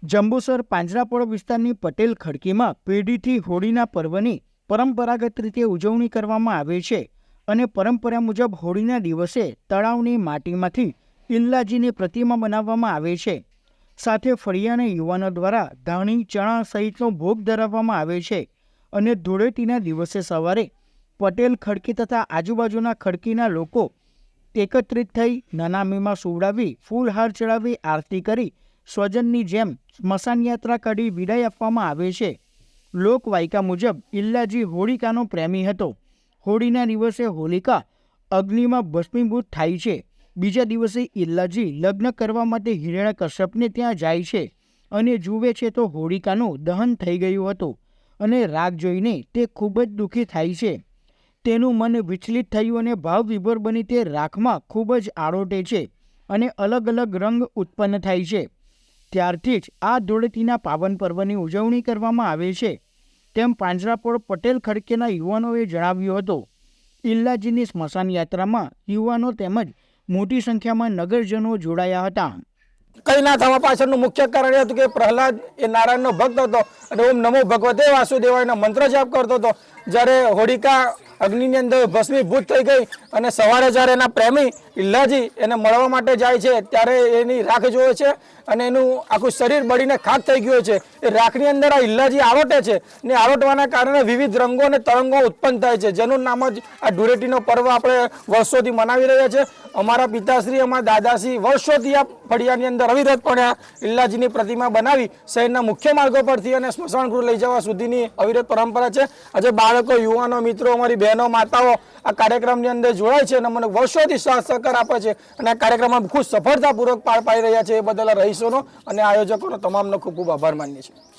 જંબુસર પાંજરાપોળ વિસ્તારની પટેલ ખડકીમાં પેઢીથી હોળીના પર્વની પરંપરાગત રીતે ઉજવણી કરવામાં આવે છે અને પરંપરા મુજબ હોળીના દિવસે તળાવની માટીમાંથી ઇલ્લાજીની પ્રતિમા બનાવવામાં આવે છે। સાથે ફળિયાના યુવાનો દ્વારા ધાણી ચણા સહિતનો ભોગ ધરાવવામાં આવે છે અને ધૂળેટીના દિવસે સવારે પટેલ ખડકી તથા આજુબાજુના ખડકીના લોકો એકત્રિત થઈ નનામીમાં સુવડાવી ફૂલહાર ચડાવી આરતી કરી સ્વજનની જેમ સ્મશાન યાત્રા કાઢી વિદાય આપવામાં આવે છે। લોકવાયકા મુજબ ઇલ્લાજી હોળિકાનો પ્રેમી હતો। હોળીના દિવસે હોલિકા અગ્નિમાં ભસ્મીભૂત થાય છે। બીજા દિવસે ઇલ્લાજી લગ્ન કરવા માટે હિરણ્યકશ્યપને ત્યાં જાય છે અને જુએ છે તો હોળિકાનું દહન થઈ ગયું હતું અને રાગ જોઈને તે ખૂબ જ દુઃખી થાય છે। તેનું મન વિચલિત થયું અને ભાવ વિભોર બની તે રાખમાં ખૂબ જ આળોટે છે અને અલગ અલગ રંગ ઉત્પન્ન થાય છે। ત્યારથી જ આ ધૂળેટીના પાવન પર્વની ઉજવણી કરવામાં આવે છે તેમ પાંજરાપોળ પટેલ ખડકીના યુવાનોએ જણાવ્યું હતું। ઇલ્લાજીની સ્મશાન યાત્રામાં યુવાનો તેમજ મોટી સંખ્યામાં નગરજનો જોડાયા હતા। કઈ ના થવા પાછળનું મુખ્ય કારણ એ હતું કે પ્રહલાદ એ નારાયણનો ભક્ત હતો અને ઓમ નમો ભગવતે વાસુદેવાયના મંત્ર જાપ કરતો હતો। જ્યારે હોળિકા અગ્નિની અંદર ભસ્મીભૂત થઈ ગઈ અને સવારે જ્યારે એના પ્રેમી ઇલ્લાજી એને મળવા માટે જાય છે ત્યારે એની રાખ જોવે છે અને એનું આખું શરીર બળીને ખાક થઈ ગયું છે। એ રાખની અંદર આ ઇલ્લાજી આરોટે છે ને આરોટવાના કારણે વિવિધ રંગો અને તરંગો ઉત્પન્ન થાય છે, જેનું નામ જ આ ધૂળેટીનો પર્વ આપણે વર્ષોથી મનાવી રહ્યા છે। અમારા પિતાશ્રી, અમારા દાદાશ્રી વર્ષોથી આ ફળિયાની અંદર અવિરતપણે આ ઇલ્લાજીની પ્રતિમા બનાવી શહેરના મુખ્ય માર્ગો પરથી અને સ્મશાન ગૃહ લઈ જવા સુધીની અવિરત પરંપરા છે। આજે બાળકો, યુવાનો, મિત્રો, અમારી બહેનો, માતાઓ આ કાર્યક્રમની અંદર જોડાય છે અને મને વર્ષોથી સાથ સહકાર આપે છે અને આ કાર્યક્રમમાં ખૂબ સફળતાપૂર્વક પાર પાડી રહ્યા છે। એ બદલ રહીશોનો અને આયોજકોનો તમામનો ખૂબ ખૂબ આભાર માનીએ છીએ।